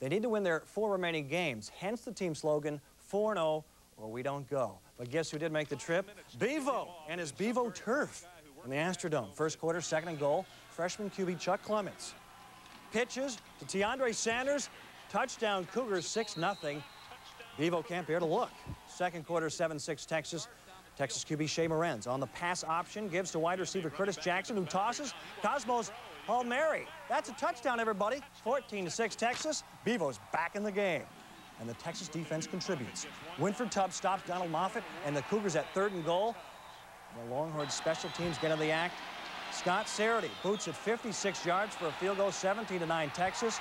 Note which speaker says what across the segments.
Speaker 1: They need to win their 4 remaining games, hence the team slogan, 4-0 or we don't go. But guess who did make the trip? Bevo and his Bevo turf in the Astrodome. First quarter, second and goal, freshman QB Chuck Clements. Pitches to Teandre Sanders, touchdown Cougars 6-0. Bevo can't bear to look. Second quarter, 7-6 Texas. Texas QB Shea Morenz on the pass option, gives to wide receiver Curtis Jackson, who tosses. Cosmos Palmieri. That's a touchdown, everybody. 14-6 Texas. Bevo's back in the game. And the Texas defense contributes. Winford Tubbs stops Donald Moffitt, and the Cougars at 3rd and goal. The Longhorns special teams get in the act. Scott Sarity boots it 56 yards for a field goal, 17-9 Texas.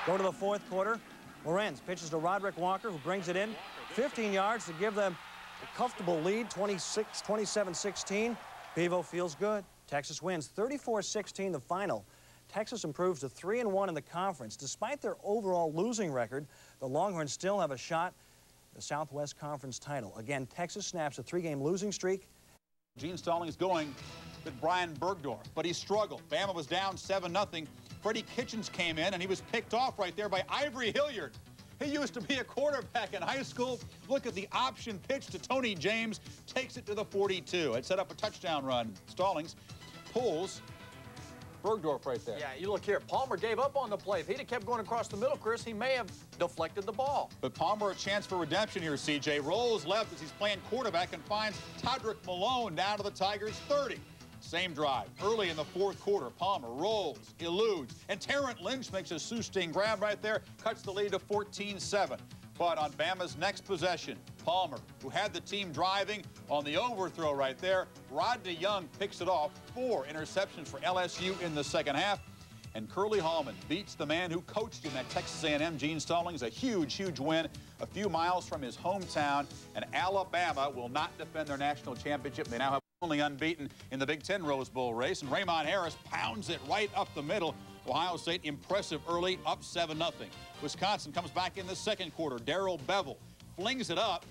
Speaker 1: Go to the 4th quarter. Morenz pitches to Roderick Walker, who brings it in 15 yards to give them a comfortable lead, 27-16. Bevo feels good. Texas wins 34-16 the final. Texas improves to 3-1 in the conference. Despite their overall losing record, the Longhorns still have a shot at the Southwest Conference title. Again, Texas snaps a 3-game losing streak.
Speaker 2: Gene Stallings going with Brian Bergdorf, but he struggled. Bama was down 7-0. Freddie Kitchens came in, and he was picked off right there by Ivory Hilliard. He used to be a quarterback in high school. Look at the option pitch to Tony James, takes it to the 42. It set up a touchdown run. Stallings pulls Bergdorf right there.
Speaker 3: Yeah, you look here. Palmer gave up on the play. If he'd have kept going across the middle, Chris, he may have deflected the ball.
Speaker 2: But Palmer a chance for redemption here, CJ. Rolls left as he's playing quarterback and finds Todrick Malone down to the Tigers' 30. Same drive. Early in the 4th quarter, Palmer rolls, eludes, and Terrence Lynch makes a shoestring grab right there, cuts the lead to 14-7. But on Bama's next possession, Palmer, who had the team driving on the overthrow right there, Rodney Young picks it off. 4 interceptions for LSU in the second half. And Curly Hallman beats the man who coached him at Texas A&M, Gene Stallings. A huge, huge win a few miles from his hometown. And Alabama will not defend their national championship. They now have only unbeaten in the Big Ten Rose Bowl race. And Raymond Harris pounds it right up the middle. Ohio State impressive early, up 7-0. Wisconsin comes back in the second quarter. Darrell Bevel flings it up.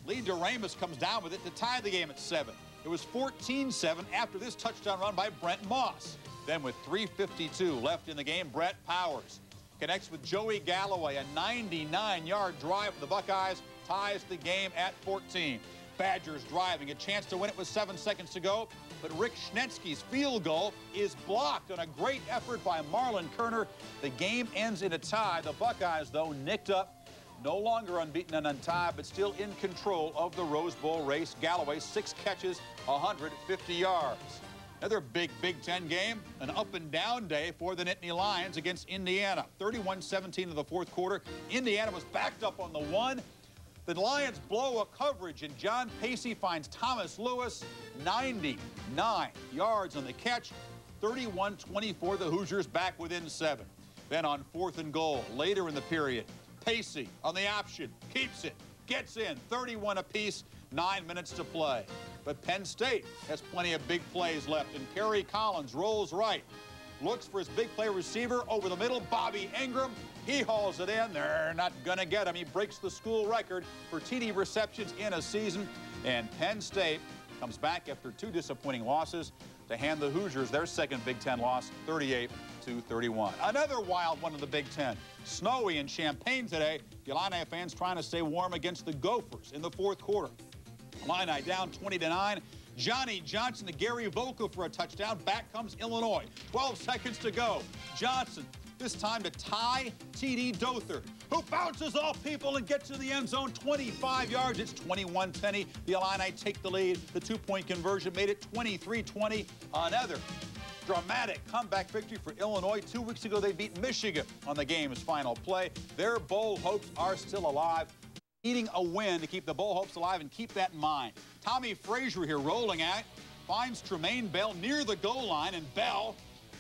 Speaker 2: Lee DeRamus comes down with it to tie the game at 7. It was 14-7 after this touchdown run by Brent Moss. Then with 3:52 left in the game, Brett Powers connects with Joey Galloway. A 99-yard drive for the Buckeyes ties the game at 14. Badgers driving, a chance to win it with 7 seconds to go. But Rick Schnetsky's field goal is blocked on a great effort by Marlon Kerner. The game ends in a tie. The Buckeyes, though, nicked up. No longer unbeaten and untied, but still in control of the Rose Bowl race. Galloway, 6 catches, 150 yards. Another big Big Ten game, an up-and-down day for the Nittany Lions against Indiana. 31-17 in the 4th quarter. Indiana was backed up on the 1. The Lions blow a coverage, and John Pacey finds Thomas Lewis 99 yards on the catch. 31-24, the Hoosiers back within 7. Then on 4th and goal, later in the period, Pacey on the option, keeps it, gets in, 31 apiece, 9 minutes to play. But Penn State has plenty of big plays left, and Kerry Collins rolls right, looks for his big play receiver over the middle, Bobby Ingram. He hauls it in. They're not going to get him. He breaks the school record for TD receptions in a season, and Penn State comes back after 2 disappointing losses to hand the Hoosiers their second Big Ten loss, 38-31. Another wild one in the Big Ten. Snowy in Champaign today. Illini fans trying to stay warm against the Gophers in the 4th quarter. Illini down 20-9. Johnny Johnson to Gary Voelkel for a touchdown. Back comes Illinois. 12 seconds to go. Johnson, this time to tie T.D. Dother, who bounces off people and gets to the end zone, 25 yards. It's 21-10. The Illini take the lead. The 2-point conversion made it 23-20. Another dramatic comeback victory for Illinois. 2 weeks ago, they beat Michigan on the game's final play. Their bowl hopes are still alive. Needing a win to keep the bowl hopes alive, and keep that in mind. Tommy Frazier here rolling out, finds Tremaine Bell near the goal line, and Bell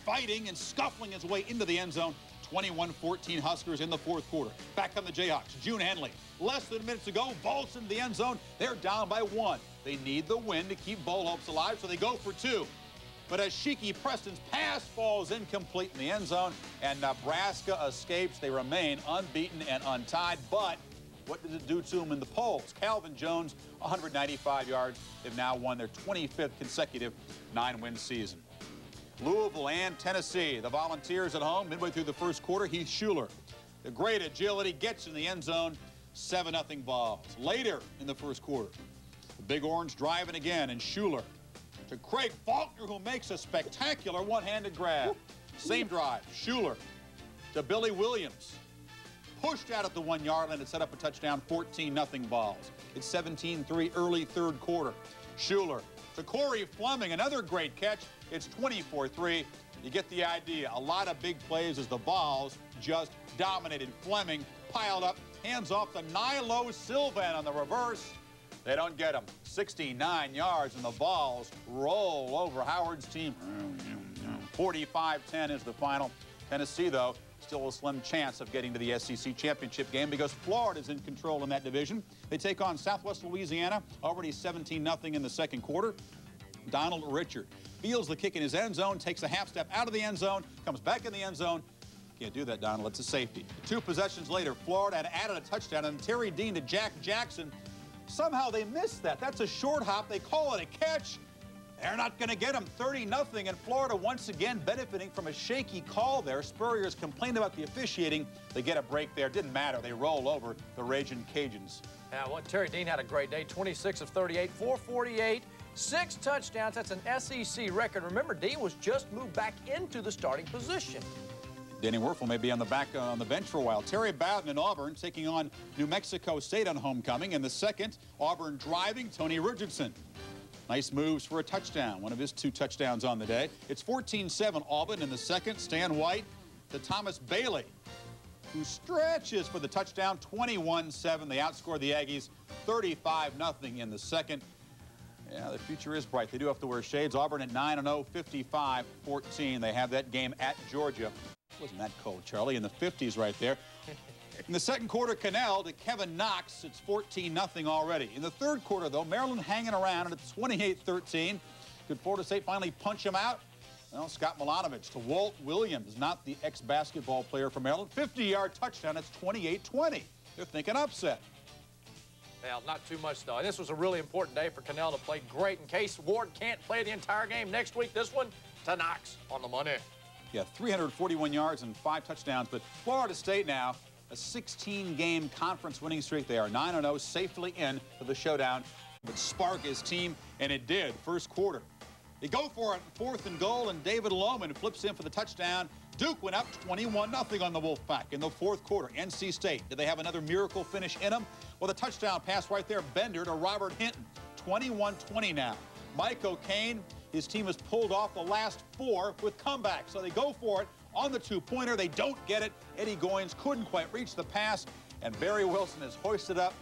Speaker 2: fighting and scuffling his way into the end zone. 21-14 Huskers in the 4th quarter. Back on the Jayhawks. June Henley, less than a minute to go, vaults into the end zone. They're down by 1. They need the win to keep bowl hopes alive, so they go for 2. But as Shiki Preston's pass falls incomplete in the end zone, and Nebraska escapes, they remain unbeaten and untied. But what does it do to them in the polls? Calvin Jones, 195 yards. They've now won their 25th consecutive 9-win season. Louisville and Tennessee. The Volunteers at home midway through the 1st quarter. Heath Schuler The great agility gets in the end zone. 7-0 Vols. Later in the first quarter, the Big Orange driving again, and Schuler to Craig Faulkner, who makes a spectacular one-handed grab. Same drive, Schuler to Billy Williams. Pushed out at the 1-yard line and set up a touchdown, 14-0 Vols. It's 17-3 early third quarter. Schuler to Corey Fleming, another great catch. It's 24-3. You get the idea. A lot of big plays as the Vols just dominated. Fleming piled up, hands off to Nilo Sylvan on the reverse. They don't get him. 69 yards, and the Vols roll over Howard's team. 45-10 is the final. Tennessee, though, still a slim chance of getting to the SEC championship game because Florida's in control in that division. They take on Southwest Louisiana, already 17-0 in the second quarter. Donald Richard fields the kick in his end zone, takes a half step out of the end zone, comes back in the end zone. Can't do that, Donald. It's a safety. 2 possessions later, Florida had added a touchdown, and Terry Dean to Jack Jackson. Somehow they missed that. That's a short hop. They call it a catch. They're not going to get him. 30-0, and Florida once again benefiting from a shaky call there. Spurrier's complained about the officiating. They get a break there. Didn't matter. They roll over the Ragin' Cajuns.
Speaker 3: Yeah, well, Terry Dean had a great day. 26 of 38, 448, 6 touchdowns. That's an SEC record. Remember, Dean was just moved back into the starting position.
Speaker 2: Danny Werfel may be on the bench for a while. Terry Bowden in Auburn taking on New Mexico State on homecoming. In the second, Auburn driving, Tony Richardson. Nice moves for a touchdown, one of his 2 touchdowns on the day. It's 14-7 Auburn in the second. Stan White to Thomas Bailey, who stretches for the touchdown, 21-7. They outscore the Aggies 35-0 in the second. Yeah, the future is bright. They do have to wear shades. Auburn at 9-0, 55-14. They have that game at Georgia. Wasn't that cold, Charlie? In the 50s right there. In the second quarter, Cannell to Kevin Knox. It's 14-0 already. In the third quarter, though, Maryland hanging around, and it's 28-13. Could Florida State finally punch him out? Well, Scott Milanovich to Walt Williams, not the ex-basketball player from Maryland. 50-yard touchdown. It's 28-20. They're thinking upset.
Speaker 3: Well, not too much, though. This was a really important day for Cannell to play great. In case Ward can't play the entire game next week, this one to Knox on the money.
Speaker 2: Yeah, 341 yards and 5 touchdowns. But Florida State now, a 16-game conference winning streak. They are 9-0, safely in for the showdown. But spark his team, and it did. First quarter. They go for it, 4th and goal, and David Lohman flips in for the touchdown. Duke went up 21-0 on the Wolfpack in the fourth quarter. NC State, did they have another miracle finish in them? Well, the touchdown pass right there, Bender to Robert Hinton. 21-20 now. Mike O'Kane, his team has pulled off the last 4 with comebacks. So they go for it on the 2-pointer. They don't get it. Eddie Goins couldn't quite reach the pass, and Barry Wilson has hoisted up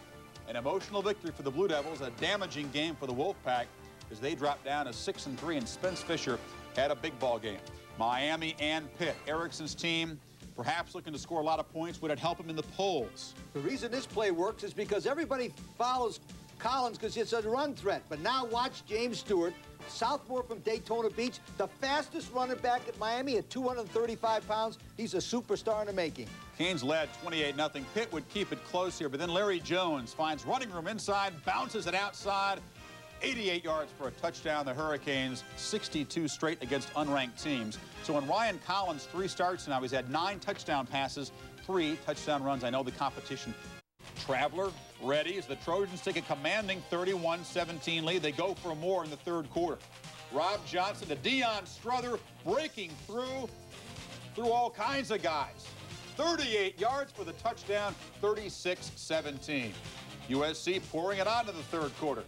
Speaker 2: an emotional victory for the Blue Devils, a damaging game for the Wolfpack as they drop down to 6-3, and Spence Fisher had a big ball game. Miami and Pitt, Erickson's team, perhaps looking to score a lot of points. Would it help him in the polls?
Speaker 4: The reason this play works is because everybody follows Collins because it's a run threat. But now watch James Stewart, sophomore from Daytona Beach, the fastest running back at Miami at 235 pounds. He's a superstar in the making.
Speaker 2: Canes led 28-0. Pitt would keep it close here, but then Larry Jones finds running room inside, bounces it outside. 88 yards for a touchdown. The Hurricanes 62 straight against unranked teams. So when Ryan Collins 3 starts now, he's had 9 touchdown passes, 3 touchdown runs. I know the competition. Traveler ready as the Trojans take a commanding 31-17 lead. They go for more in the third quarter. Rob Johnson to Deion Strother, breaking through all kinds of guys. 38 yards for the touchdown, 36-17. USC pouring it on to the third quarter.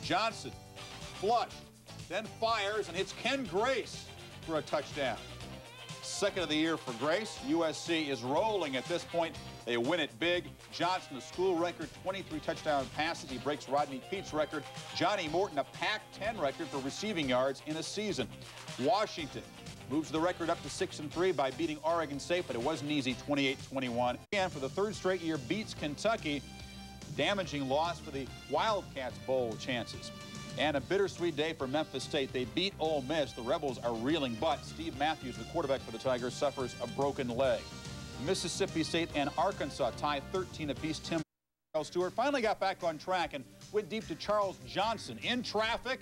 Speaker 2: Johnson flush, then fires and hits Ken Grace for a touchdown. Second of the year for Grace. USC is rolling at this point. They win it big. Johnson, a school record, 23 touchdown passes. He breaks Rodney Peete's record. Johnny Morton, a Pac-10 record for receiving yards in a season. Washington moves the record up to 6-3 by beating Oregon State, but it wasn't easy, 28-21. And for the third straight year, beats Kentucky. Damaging loss for the Wildcats' bowl chances. And a bittersweet day for Memphis State. They beat Ole Miss. The Rebels are reeling, but Steve Matthews, the quarterback for the Tigers, suffers a broken leg. Mississippi State and Arkansas tie 13 apiece. Tim Stewart finally got back on track and went deep to Charles Johnson. In traffic,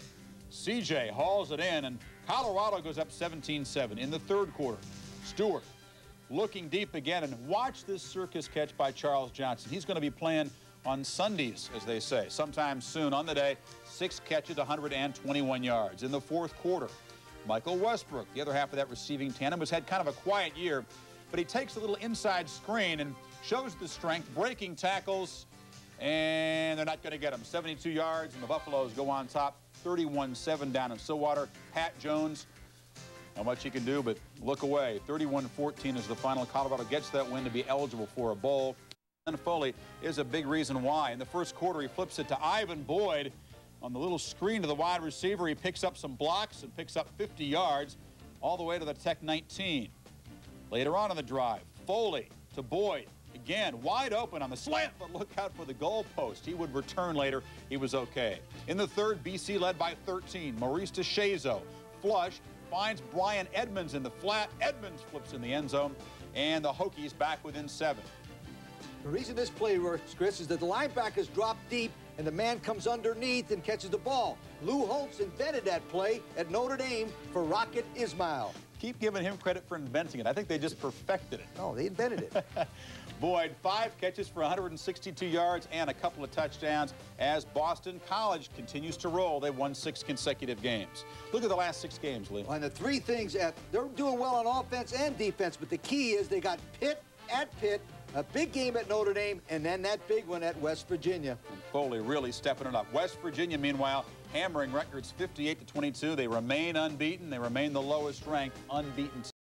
Speaker 2: CJ hauls it in, and Colorado goes up 17-7 in the third quarter. Stewart looking deep again, and watch this circus catch by Charles Johnson. He's going to be playing on Sundays, as they say, sometime soon on the day. 6 catches, 121 yards. In the fourth quarter, Michael Westbrook, the other half of that receiving tandem, has had kind of a quiet year, but he takes a little inside screen and shows the strength, breaking tackles, and they're not going to get him. 72 yards, and the Buffaloes go on top, 31-7 down in Stillwater. Pat Jones, not much he can do, but look away. 31-14 is the final. Colorado gets that win to be eligible for a bowl. And Foley is a big reason why. In the first quarter, he flips it to Ivan Boyd on the little screen to the wide receiver. He picks up some blocks and picks up 50 yards all the way to the Tech 19. Later on in the drive, Foley to Boyd. Again, wide open on the slant, but look out for the goal post. He would return later. He was okay. In the third, BC led by 13. Maurice DeShazo, flush, finds Brian Edmonds in the flat. Edmonds flips in the end zone, and the Hokies back within 7.
Speaker 4: The reason this play works, Chris, is that the linebackers drop deep and the man comes underneath and catches the ball. Lou Holtz invented that play at Notre Dame for Rocket Ismail.
Speaker 2: Keep giving him credit for inventing it. I think they just perfected it.
Speaker 4: No, they invented it.
Speaker 2: Boyd, 5 catches for 162 yards and a couple of touchdowns as Boston College continues to roll. They've won 6 consecutive games. Look at the last 6 games, Lee.
Speaker 4: And the 3 things, they're doing well on offense and defense, but the key is they got Pitt at Pitt, a big game at Notre Dame, and then that big one at West Virginia.
Speaker 2: And Foley really stepping it up. West Virginia, meanwhile, hammering records 58-22. They remain unbeaten. They remain the lowest ranked unbeaten team.